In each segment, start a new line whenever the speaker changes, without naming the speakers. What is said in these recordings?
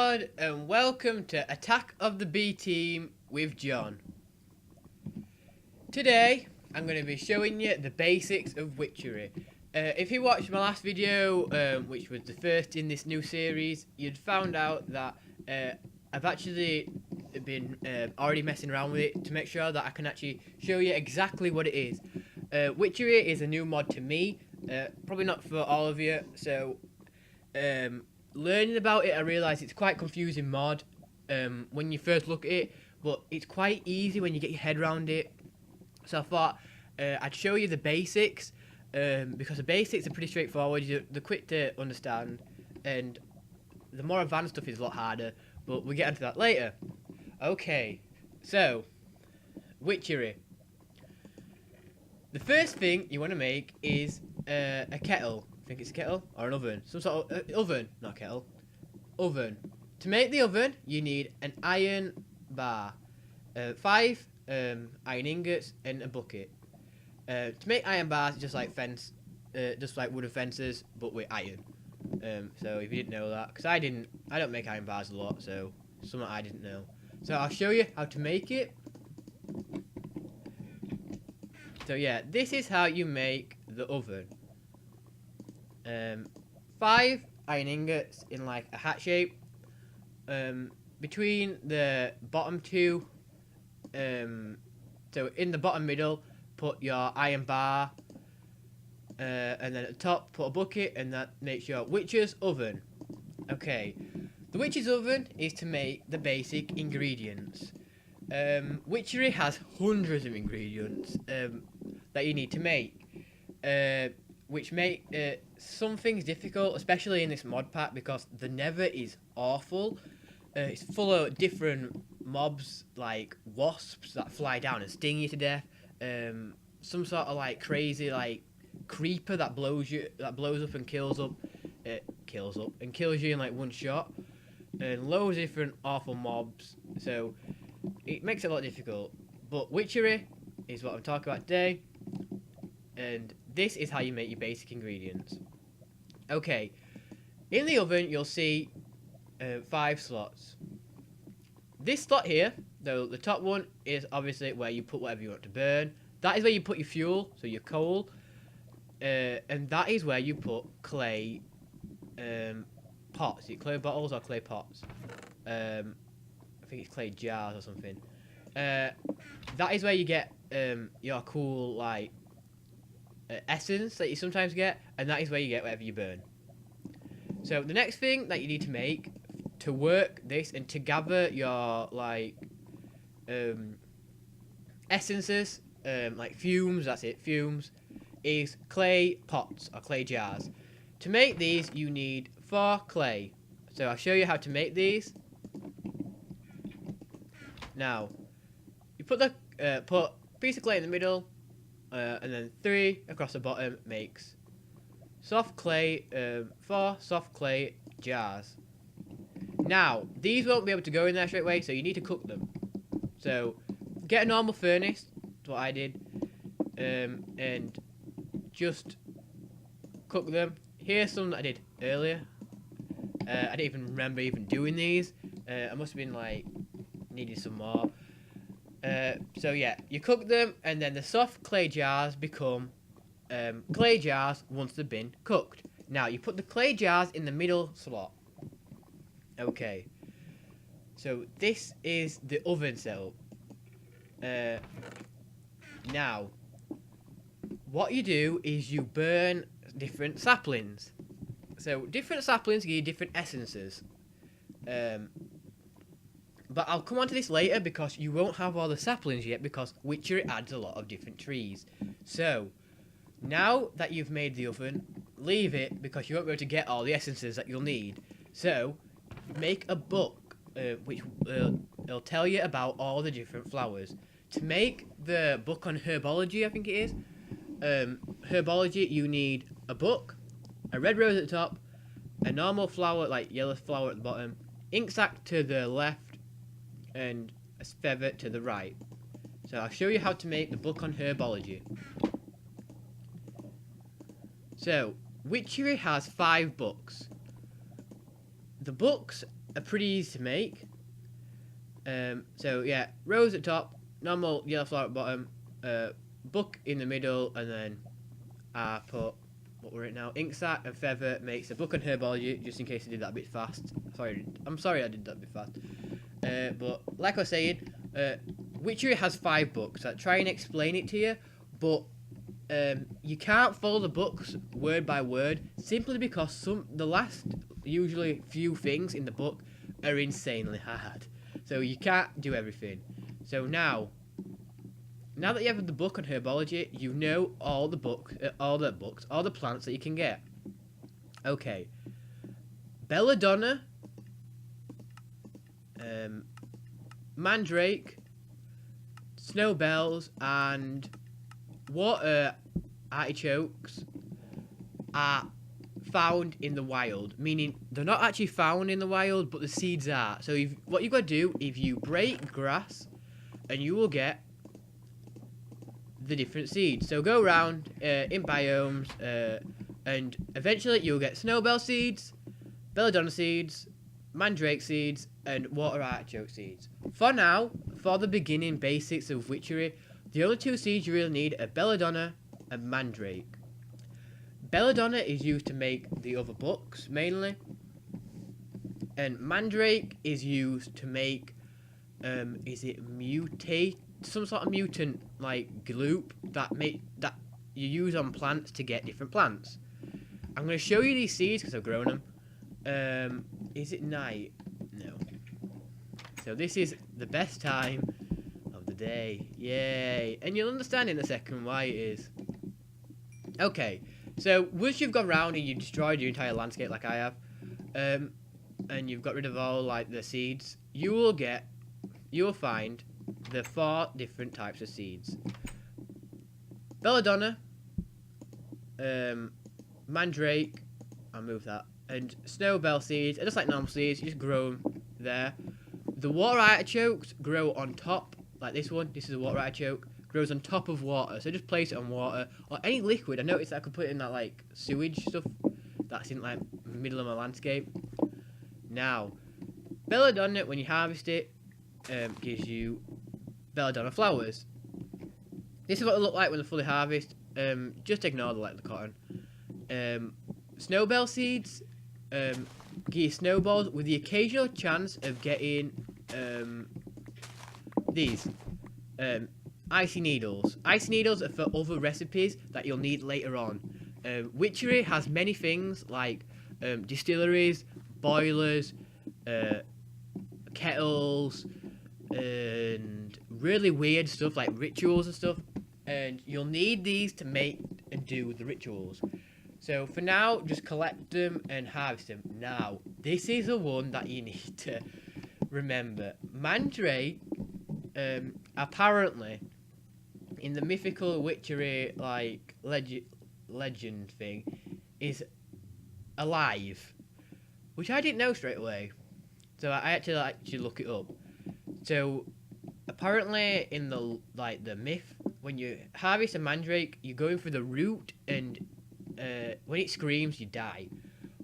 mod and welcome to Attack of the B Team with John. Today I'm going to be showing you the basics of witchery. If you watched my last video, which was the first in this new series, you'd found out that I've actually been already messing around with it to make sure that I can actually show you exactly what it is. Witchery is a new mod to me, probably not for all of you, so learning about it I realised it's quite confusing mod when you first look at it, but it's quite easy when you get your head around it. So I thought I'd show you the basics, because the basics are pretty straightforward, they're quick to understand, and the more advanced stuff is a lot harder, but we'll get into that later. Okay, so witchery. The first thing you want to make is a kettle. I think it's a kettle or an oven. Some sort of oven, not kettle. Oven. To make the oven, you need an iron bar, 5 iron ingots, and a bucket. To make iron bars, just like wooden fences, but with iron. So if you didn't know that, because I don't make iron bars a lot, so something I didn't know. So I'll show you how to make it. So yeah, this is how you make the oven. 5 iron ingots in like a hat shape. Between the bottom two, so in the bottom middle, put your iron bar, and then at the top put a bucket, and that makes your witch's oven. Okay, the witch's oven is to make the basic ingredients. Witchery has hundreds of ingredients that you need to make, which make some things difficult, especially in this mod pack, because the nether is awful. It's full of different mobs, like wasps that fly down and sting you to death. Some sort of like crazy like creeper that blows up and kills you in like one shot, and loads of different awful mobs. So it makes it a lot difficult. But witchery is what I'm talking about today, and this is how you make your basic ingredients. Okay, in the oven you'll see 5 slots. This slot here, though, the top one is obviously where you put whatever you want to burn. That is where you put your fuel, so your coal, and that is where you put clay pots. Is it clay bottles or clay pots? I think it's clay jars or something. That is where you get your cool like essence that you sometimes get, and that is where you get whatever you burn. So the next thing that you need to make to work this and to gather your like essences, like fumes, that's it, fumes, is clay pots or clay jars. To make these you need 4 clay. So I'll show you how to make these. Now you put a piece of clay in the middle, and then 3 across the bottom makes soft clay, 4 soft clay jars. Now these won't be able to go in there straight away, so you need to cook them. So get a normal furnace, that's what I did, and just cook them. Here's some that I did earlier. I didn't even remember even doing these. I must have been like needed some more. So yeah, you cook them, and then the soft clay jars become clay jars once they've been cooked. Now you put the clay jars in the middle slot. Okay, so this is the oven setup. Now what you do is you burn different saplings. So different saplings give you different essences. But I'll come on to this later, because you won't have all the saplings yet, because witchery adds a lot of different trees. So now that you've made the oven, leave it, because you won't be able to get all the essences that you'll need. So make a book, which it'll tell you about all the different flowers. To make the book on Herbology, I think it is, Herbology, you need a book, a red rose at the top, a normal flower, like yellow flower at the bottom, ink sac to the left, and a feather to the right. So I'll show you how to make the book on Herbology. So witchery has 5 books. the books are pretty easy to make. So yeah, rose at top, normal yellow flower at bottom, book in the middle, and then I put, what were it now? Ink sac and feather makes a book on Herbology, just in case I did that a bit fast. I'm sorry I did that a bit fast. But like I was saying, Witchery has 5 books. I try and explain it to you, but you can't follow the books word by word simply because the last usually few things in the book are insanely hard. So you can't do everything. So now that you have the book on Herbology, you know all the plants that you can get. Okay. Belladonna, Mandrake, Snowbells, and water artichokes are found in the wild, meaning they're not actually found in the wild, but the seeds are. So what you've got to do, if you break grass, and you will get the different seeds. So go around in biomes, and eventually you'll get Snowbell seeds, Belladonna seeds, Mandrake seeds, and water artichoke seeds. For now, for the beginning basics of Witchery, the only 2 seeds you really need are Belladonna and Mandrake. Belladonna is used to make the other books, mainly. And Mandrake is used to make, some sort of mutant, like, gloop that you use on plants to get different plants. I'm going to show you these seeds because I've grown them. Is it night? No. So this is the best time of the day. Yay. And you'll understand in a second why it is. Okay. So, once you've gone around and you've destroyed your entire landscape like I have, and you've got rid of all, like, the seeds, you will find the 4 different types of seeds. Belladonna, Mandrake, I'll move that, and Snowbell seeds are just like normal seeds, you just grow them there. The water artichokes grow on top, like this one, this is a water artichoke. Grows on top of water, so just place it on water or any liquid. I noticed that I could put it in that like sewage stuff that's in like middle of my landscape. Now, Belladonna, when you harvest it, gives you Belladonna flowers. This is what they look like when they're fully harvested. Just ignore the cotton. Snowbell seeds give you snowballs with the occasional chance of getting these. Icy needles. Icy needles are for other recipes that you'll need later on. Witchery has many things like distilleries, boilers, kettles, and really weird stuff like rituals and stuff. And you'll need these to make and do the rituals. So for now, just collect them and harvest them. Now, this is the one that you need to remember. Mandrake, apparently, in the mythical Witchery like legend thing, is alive, which I didn't know straight away. So I had to actually look it up. So apparently in the myth, when you harvest a mandrake, you go in for the root, and when it screams, you die.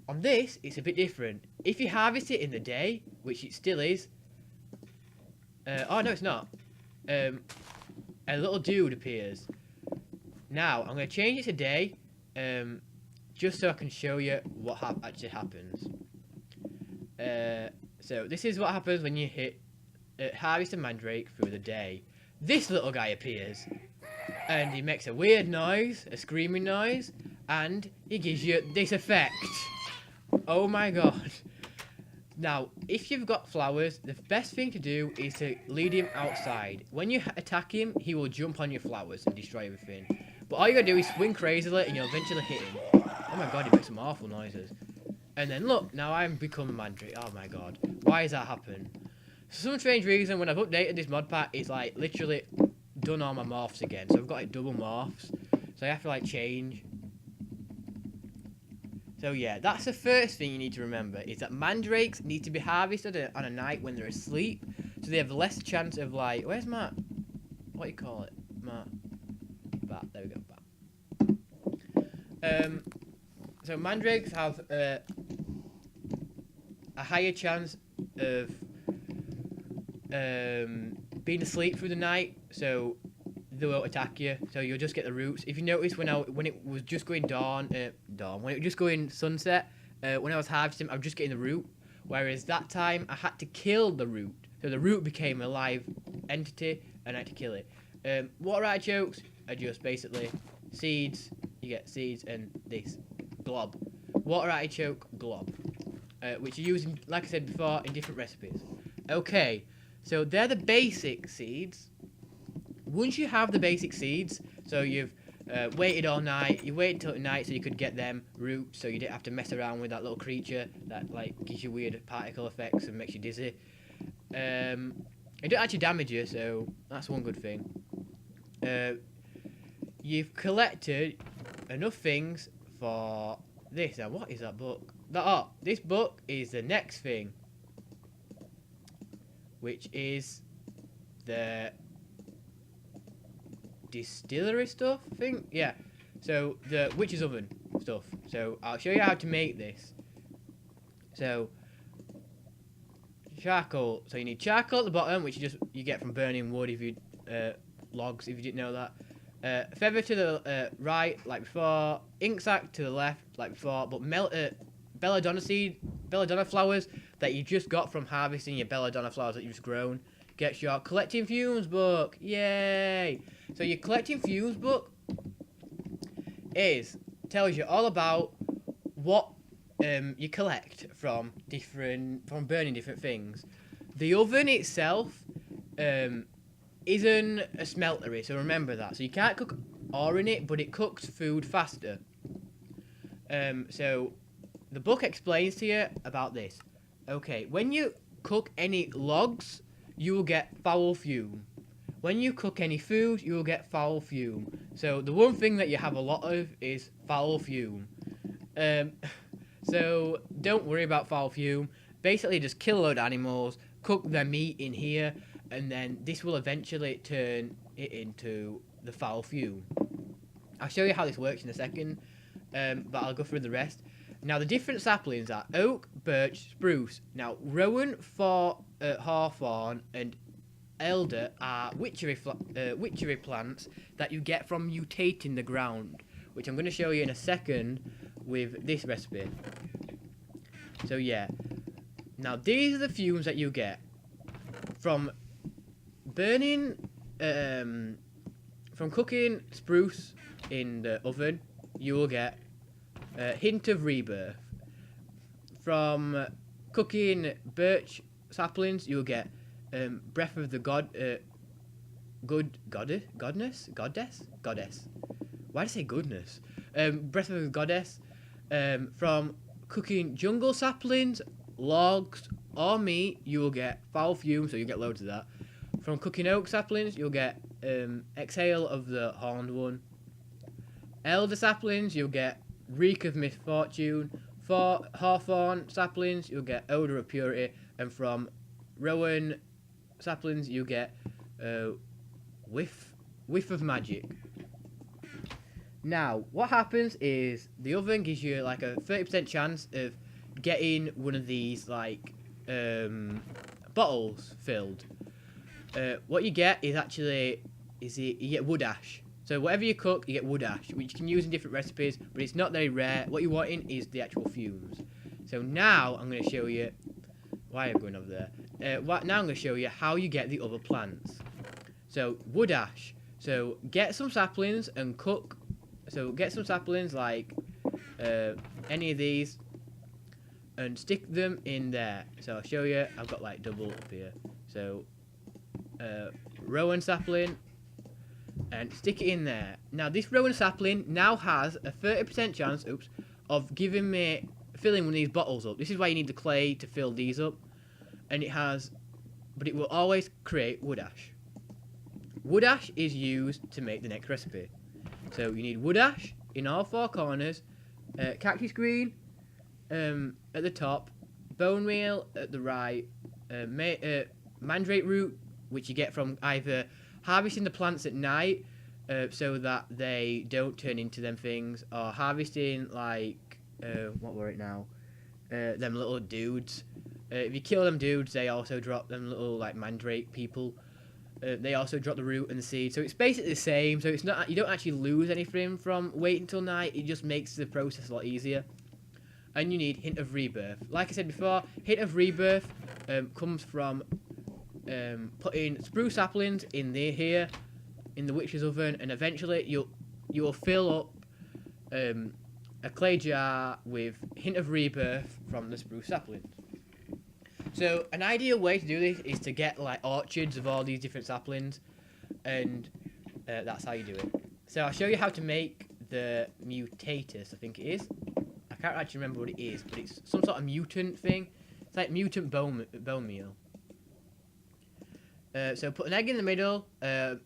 On this, it's a bit different. If you harvest it in the day, which it still is, oh no, it's not. A little dude appears. Now, I'm going to change it to day, just so I can show you what actually happens. So, this is what happens when you hit harvest a mandrake through the day. This little guy appears, and he makes a weird noise, a screaming noise, and he gives you this effect. Oh my god. Now, if you've got flowers, the best thing to do is to lead him outside. When you attack him, he will jump on your flowers and destroy everything. But all you gotta do is swing crazily and you'll eventually hit him. Oh my god, he makes some awful noises. And then look, now I'm become a mandrake. Oh my god. Why has that happened? For some strange reason, when I've updated this mod pack, it's like literally done all my morphs again. So I've got like double morphs. So I have to like change. So yeah, that's the first thing you need to remember, is that mandrakes need to be harvested on a night when they're asleep, so they have less chance of like, where's Matt? What do you call it? Matt. Bat, there we go, bat. So mandrakes have, a higher chance of being asleep through the night, so they won't attack you. So you'll just get the roots. If you notice, when it was just going when it was just going sunset, when I was harvesting, I was just getting the root. Whereas that time, I had to kill the root, so the root became a live entity, and I had to kill it. Water artichokes are just basically seeds. You get seeds and this glob, water artichoke glob, which you use, like I said before, in different recipes. Okay, so they're the basic seeds. Once you have the basic seeds, so you've waited all night, you waited till night so you could get them roots, so you didn't have to mess around with that little creature that like gives you weird particle effects and makes you dizzy. It don't actually damage you, so that's one good thing. You've collected enough things for this. Now, what is that book? This book is the next thing, which is the distillery stuff thing. Yeah, so the witch's oven stuff. So I'll show you how to make this. So charcoal. So you need charcoal at the bottom, which you get from burning wood if you logs, if you didn't know that. Feather to the right, like before. Ink sac to the left, like before. But belladonna flowers that you just got from harvesting your belladonna flowers that you've just grown. Gets your collecting fumes book. Yay! So your collecting fumes book tells you all about what you collect from burning different things. The oven itself isn't a smeltery, so remember that. So you can't cook ore in it, but it cooks food faster. So the book explains to you about this. Okay, when you cook any logs, you will get foul fume. When you cook any food, you will get foul fume. So the one thing that you have a lot of is foul fume. So don't worry about foul fume. Basically, just kill a load of animals, cook their meat in here, and then this will eventually turn it into the foul fume. I'll show you how this works in a second, but I'll go through the rest. Now, the different saplings are oak, birch, spruce. Now, rowan, hawthorn, and elder are witchery plants that you get from mutating the ground, which I'm going to show you in a second with this recipe. So, yeah. Now, these are the fumes that you get from burning, from cooking spruce in the oven. You will get a hint of rebirth. From cooking birch saplings, you'll get breath of the goddess. Why did I say goodness? Breath of the goddess. From cooking jungle saplings, logs, or meat, you will get foul fume, so you get loads of that. From cooking oak saplings, you'll get exhale of the horned one. Elder saplings, you'll get reek of misfortune. For hawthorn saplings, you'll get odor of purity, and from rowan saplings, you get whiff of magic. Now, what happens is the oven gives you like a 30% chance of getting one of these like bottles filled. What you get is you get wood ash. So whatever you cook, you get wood ash, which you can use in different recipes, but it's not very rare. What you're wanting is the actual fumes. So now I'm going to show you why I'm going over there. Now I'm going to show you how you get the other plants. So wood ash. So get some saplings and cook. So get some saplings like any of these and stick them in there. So I'll show you. I've got like double up here. So rowan sapling. And stick it in there. Now this rowan sapling now has a 30% chance, of filling one of these bottles up. This is why you need the clay to fill these up. And but it will always create wood ash. Wood ash is used to make the next recipe. So you need wood ash in all four corners, cactus green at the top, bone meal at the right, mandrake root, which you get from either harvesting the plants at night so that they don't turn into them things, or harvesting like what were it now? them little dudes. If you kill them dudes, they also drop them little like mandrake people. They also drop the root and the seed, so it's basically the same. So it's not, you don't actually lose anything from waiting until night. It just makes the process a lot easier. And you need Hint of Rebirth. Like I said before, Hint of Rebirth comes from putting spruce saplings in here in the witch's oven, and eventually you will fill up a clay jar with Hint of Rebirth from the spruce saplings. So an ideal way to do this is to get like orchards of all these different saplings, and that's how you do it. So I'll show you how to make the Mutatis, I think it is. I can't actually remember what it is, but it's some sort of mutant thing. It's like mutant bone meal. So put an egg in the middle, wood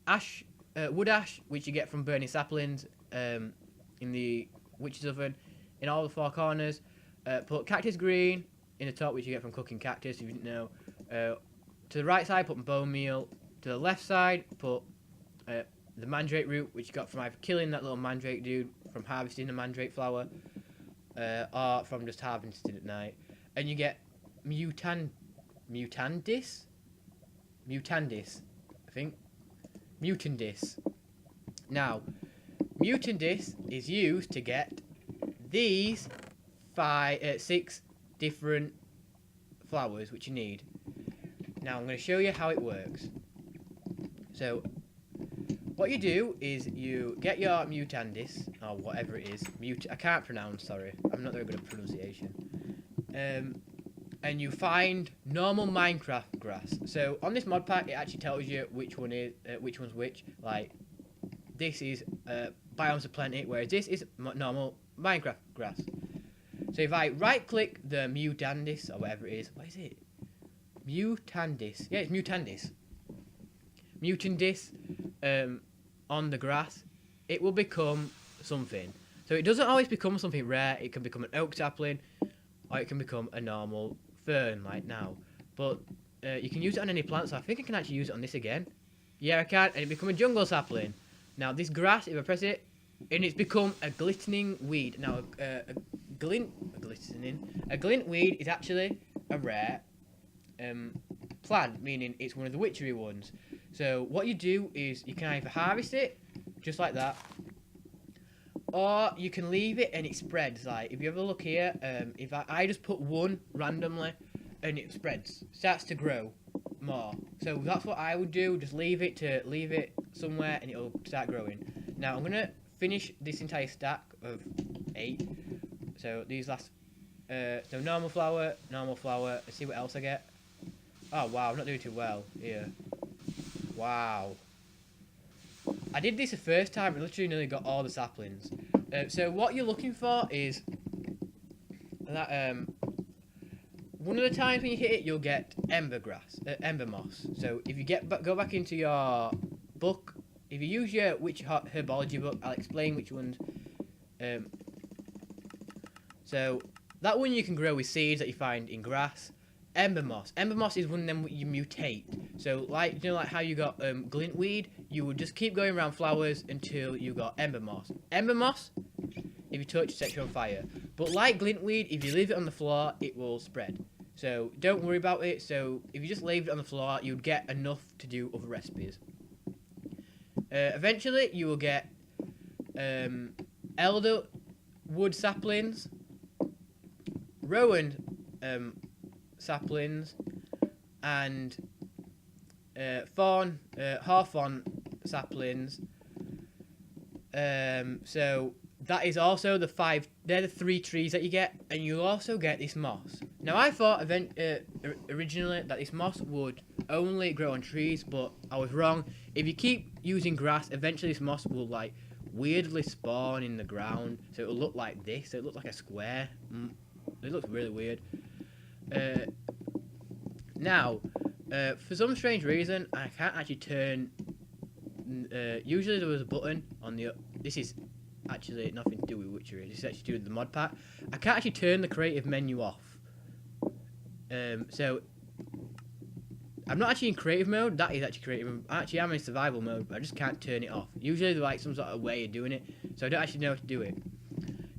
ash, which you get from burning saplings in the witch's oven, in all the four corners. Put cactus green in the top, which you get from cooking cactus, if you didn't know. To the right side, put bone meal. To the left side, put the mandrake root, which you got from either killing that little mandrake dude, from harvesting the mandrake flower, or from just harvesting at night. And you get Mutandis, I think. Mutandis. Now, Mutandis is used to get these 6 different flowers which you need. Now I'm going to show you how it works. So what you do is you get your Mutandis, or whatever it is. I can't pronounce, sorry. I'm not very good at pronunciation. And you find normal Minecraft grass. So on this mod pack, it actually tells you which one's which. Like, this is Biomes of Plenty, whereas this is normal Minecraft grass. So if I right-click the Mutandis, or whatever it is, what is it? Mutandis. Yeah, it's Mutandis. Mutandis on the grass, it will become something. So it doesn't always become something rare. It can become an oak sapling, or it can become a normal fern, like now. But you can use it on any plant, so I think I can actually use it on this again. Yeah, I can, and it become a jungle sapling. Now, this grass, if I press it, and it's become a glistening weed. Now, a glint weed is actually a rare plant, meaning it's one of the witchery ones. So what you do is you can either harvest it, just like that, or you can leave it and it spreads. Like, if you ever look here, if I just put one randomly, and it starts to grow more. So that's what I would do, just leave it somewhere and it'll start growing. Now I'm gonna finish this entire stack of 8. So these last, so normal flower, let's see what else I get. Oh wow, I'm not doing too well here. Wow. I did this the first time and literally nearly got all the saplings. So what you're looking for is that one of the times when you hit it, you'll get ember moss. So if you go back into your book, if you use your Herbology book, I'll explain which ones. So that one you can grow with seeds that you find in grass. Ember moss. Ember moss is one of them you mutate. So like, you know, like how you got glint weed, you would just keep going around flowers until you got ember moss. Ember moss, if you touch, sets you on fire. But like glint weed, if you leave it on the floor, it will spread. So don't worry about it. So if you just leave it on the floor, you'd get enough to do other recipes. Eventually, you will get elder wood saplings, rowan saplings, and hawthorn saplings. So that is also they're the 3 trees that you get, and you'll also get this moss. Now I thought originally that this moss would only grow on trees, but I was wrong. If you keep using grass, eventually this moss will like weirdly spawn in the ground, so it will look like this. So it looks like a square. It looks really weird. Now, for some strange reason, I can't actually turn. Usually there was a button on the. This is actually nothing to do with witchery. This is actually to do with the mod pack. I can't actually turn the creative menu off. So I'm not actually in creative mode. That is actually creative mode. Actually, I'm in survival mode, but I just can't turn it off. Usually there's like some sort of way of doing it, so I don't actually know how to do it.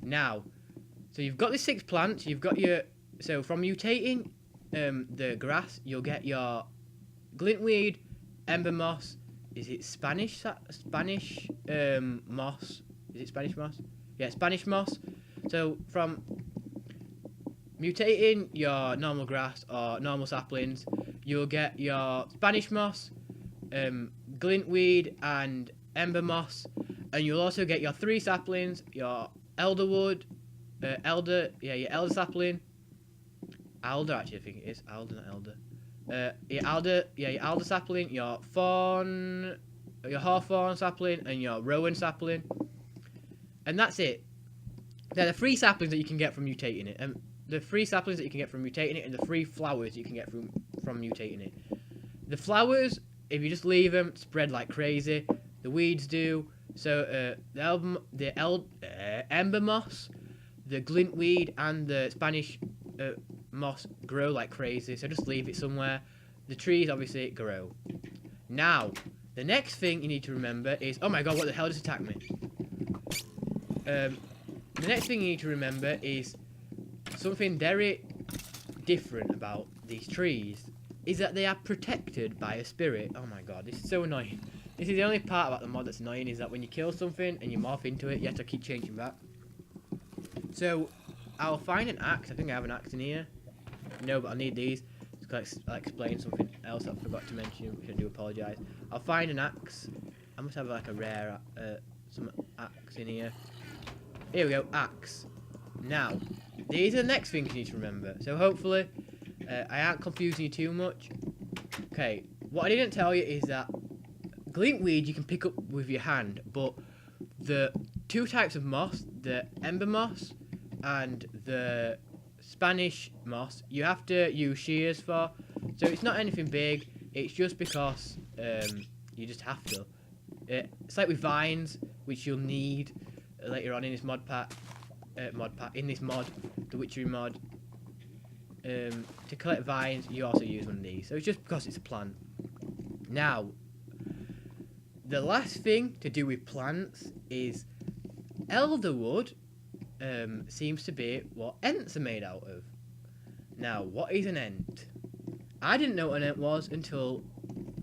Now, So you've got the 6 plants. You've got your... So from mutating the grass, you'll get your glintweed, ember moss. Is it Spanish moss? Is it Spanish moss? Yeah, Spanish moss. So from mutating your normal grass or normal saplings, you'll get your Spanish moss, glintweed, and ember moss, and you'll also get your 3 saplings, your elderwood, your elder sapling, alder actually I think it is, alder not elder, your alder sapling, your hawthorn sapling, and your rowan sapling, and that's it. They're the 3 saplings that you can get from mutating it, and the 3 saplings that you can get from mutating it, and the 3 flowers that you can get from mutating it. The flowers, if you just leave them, spread like crazy. The weeds do. So the ember moss, the glintweed, and the Spanish moss grow like crazy. So just leave it somewhere. The trees obviously grow. Now, the next thing you need to remember is... Oh my god, what the hell just attacked me? The next thing you need to remember is something very different about these trees. Is that they are protected by a spirit. Oh my god, this is so annoying. This is the only part about the mod that's annoying, is that when you kill something and you morph into it, you have to keep changing back. So, I'll find an axe. I think I have an axe in here. No, but I'll need these. I'll explain something else I forgot to mention, which I do apologise. I'll find an axe. I must have like a rare some axe in here. Here we go, axe. Now, these are the next things you need to remember. So hopefully, I aren't confusing you too much. Okay, what I didn't tell you is that glintweed you can pick up with your hand, but the 2 types of moss, the ember moss and the Spanish moss, you have to use shears for. So it's not anything big, it's just because you just have to. It's like with vines, which you'll need later on in this mod pack, the witchery mod. To collect vines, you also use one of these. So it's just because it's a plant. Now, the last thing to do with plants is elderwood seems to be what ents are made out of. Now, what is an ent? I didn't know what an ent was until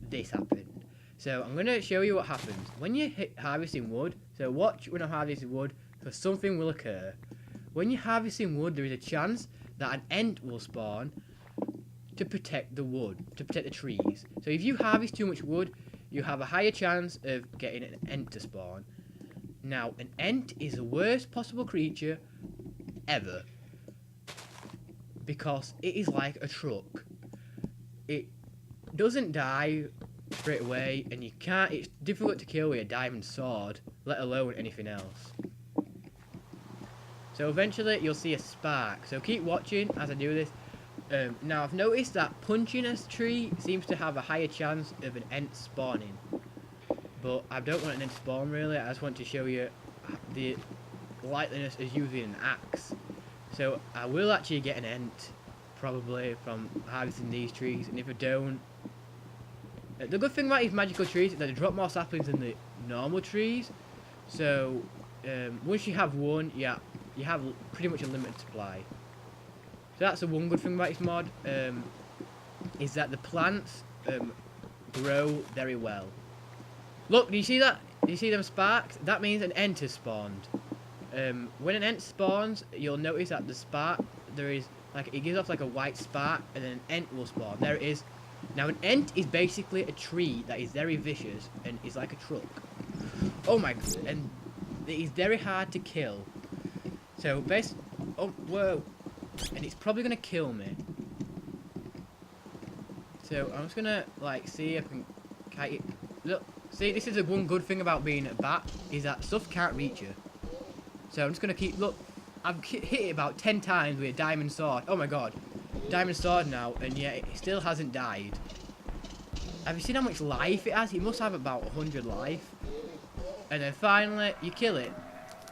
this happened. So I'm going to show you what happens when you're harvesting wood. So watch when I'm harvesting wood, because something will occur. When you're harvesting wood, there is a chance that an ent will spawn to protect the wood, to protect the trees. So if you harvest too much wood, you have a higher chance of getting an ent to spawn. Now, an ent is the worst possible creature ever, because it is like a truck. It doesn't die straight away, and it's difficult to kill with a diamond sword, let alone anything else. So eventually you'll see a spark, so keep watching as I do this. Now I've noticed that punching a tree seems to have a higher chance of an ent spawning, but I don't want an ent to spawn really. I just want to show you the likeliness of using an axe. So I will actually get an ent probably from harvesting these trees, and if I don't, the good thing about these magical trees is that they drop more saplings than the normal trees. So once you have one, yeah, you have pretty much a limited supply. So that's the one good thing about this mod, is that the plants grow very well. Look, do you see that? Do you see them sparks? That means an ent has spawned. When an ent spawns, you'll notice that the spark, it gives off like a white spark, and then an ent will spawn. There it is. Now an ent is basically a tree that is very vicious and is like a truck. Oh my god, and it is very hard to kill. So oh whoa, and it's probably gonna kill me. So I'm just gonna like see if I can look. See, this is the one good thing about being a bat, is that stuff can't reach you. So I'm just gonna look. I've hit it about 10 times with a diamond sword. Oh my god, diamond sword now, and yet it still hasn't died. Have you seen how much life it has? It must have about 100 life. And then finally you kill it.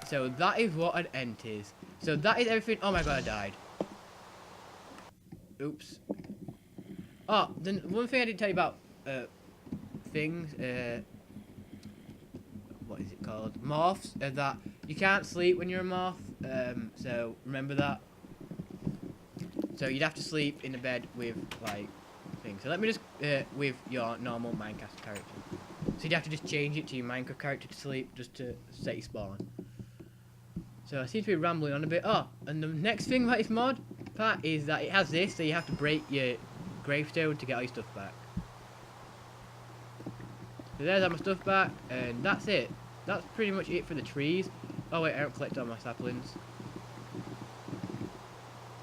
So that is what an ent is. So that is everything. Oh my god, I died. Oops. Oh, then one thing I didn't tell you about things, what is it called? Morphs, that you can't sleep when you're a morph. So remember that. So you'd have to sleep in a bed with like things. So let me just with your normal Minecraft character. So you'd have to just change it to your Minecraft character to sleep just to set your spawn. So I seem to be rambling on a bit. Oh, and the next thing about this mod part is that it has this, so you have to break your gravestone to get all your stuff back. So there's all my stuff back, and that's it. That's pretty much it for the trees. Oh wait, I don't collect all my saplings.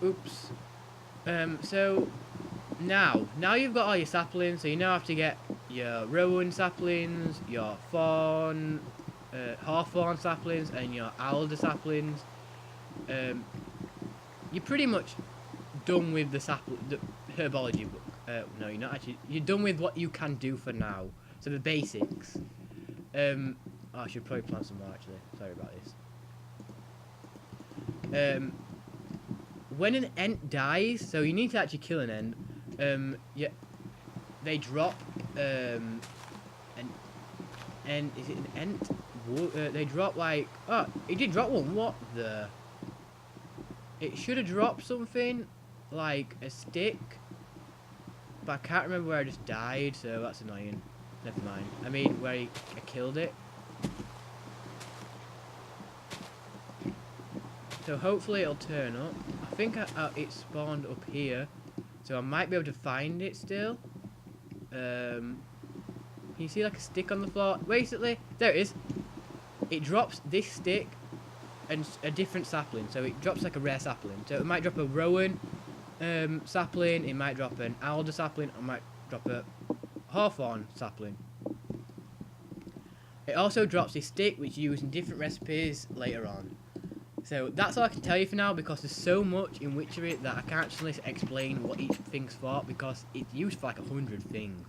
Oops. So now you've got all your saplings, so you now have to get your rowan saplings, your thorn, hawthorn saplings, and your alder saplings. You're pretty much done with the herbology book. No, you're not actually. You're done with what you can do for now. So the basics. Oh, I should probably plant some more actually. Sorry about this. When an ent dies, so you need to actually kill an ent. Yeah, they drop. And is it an ent? They drop like. Oh, it did drop one. What the? It should have dropped something like a stick, but I can't remember where I just died, so that's annoying. Never mind. I mean, where I killed it. So hopefully it'll turn up. I think it spawned up here, so I might be able to find it still. Can you see like a stick on the floor? Basically, there it is. It drops this stick and a different sapling, so it drops like a rare sapling. So it might drop a rowan sapling, it might drop an alder sapling, or it might drop a hawthorn sapling. It also drops this stick which you use in different recipes later on. So that's all I can tell you for now, because there's so much in Witchery that I can't actually explain what each thing's for, because it's used for like 100 things.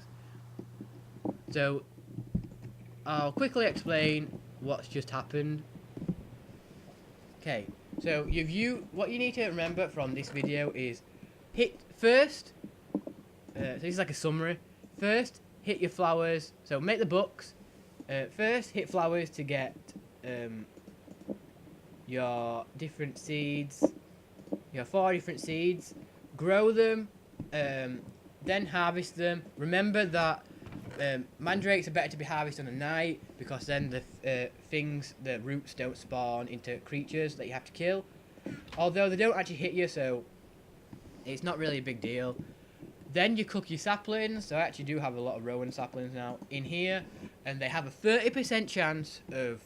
So I'll quickly explain what's just happened. Okay, so what you need to remember from this video is hit first. So this is like a summary. First, hit your flowers. So make the books. First, hit flowers to get your different seeds. Your 4 different seeds. Grow them. Then harvest them. Remember that mandrakes are better to be harvested on a night, because then the roots don't spawn into creatures that you have to kill. Although they don't actually hit you, so it's not really a big deal. Then you cook your saplings. So I actually do have a lot of rowan saplings now in here, and they have a 30% chance of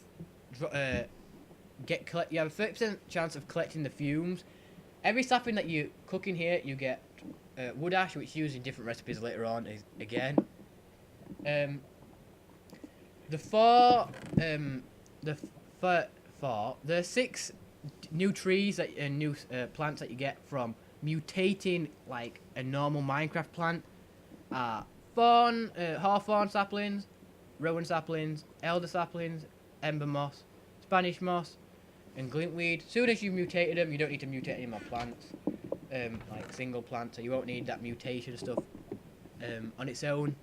you have a 30% chance of collecting the fumes. Every sapling that you cook in here, you get wood ash, which you use in different recipes later on. Again. The 6 new trees and new plants that you get from mutating like a normal Minecraft plant are hawthorn saplings, rowan saplings, elder saplings, ember moss, Spanish moss, and glintweed. Soon as you've mutated them, you don't need to mutate any more plants, like single plants, so you won't need that mutation stuff on its own.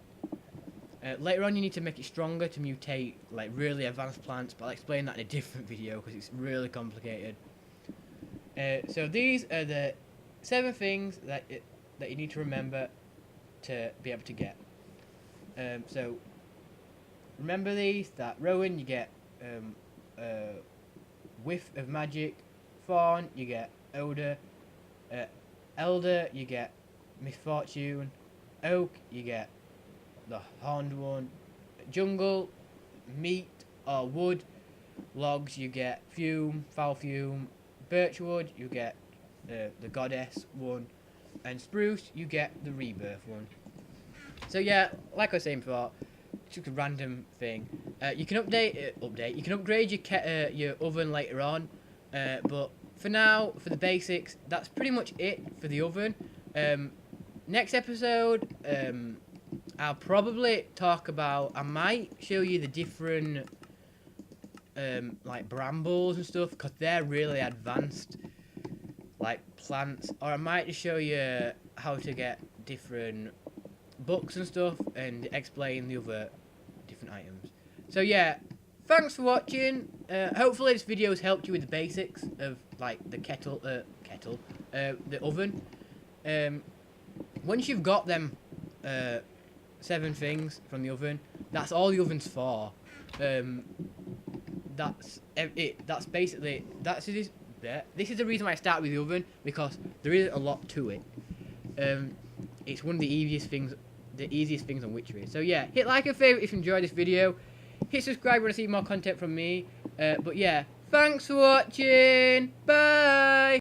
Later on, you need to make it stronger to mutate like really advanced plants, but I'll explain that in a different video because it's really complicated. So these are the 7 things that you need to remember to be able to get. So remember these: that rowan, you get whiff of magic; thorn, you get odor; elder, you get misfortune; oak, you get the horned one; jungle, meat or wood; logs, you get foul fume; birchwood, you get the goddess one; and spruce, you get the rebirth one. So yeah, like I was saying before, it's just a random thing. You can you can upgrade your oven later on, but for now, for the basics, that's pretty much it for the oven. Next episode, I'll probably talk about, I might show you the different like brambles and stuff, because they're really advanced like plants, or I might just show you how to get different books and stuff and explain the other different items. So yeah, thanks for watching. Hopefully this video has helped you with the basics of like the the oven. Once you've got them 7 things from the oven, that's all the oven's for. That's it. That's basically this is the reason why I start with the oven, because there is a lot to it. It's one of the easiest things on Witchery. So yeah, hit like and favourite if you enjoyed this video. Hit subscribe if you want to see more content from me. But yeah, thanks for watching. Bye.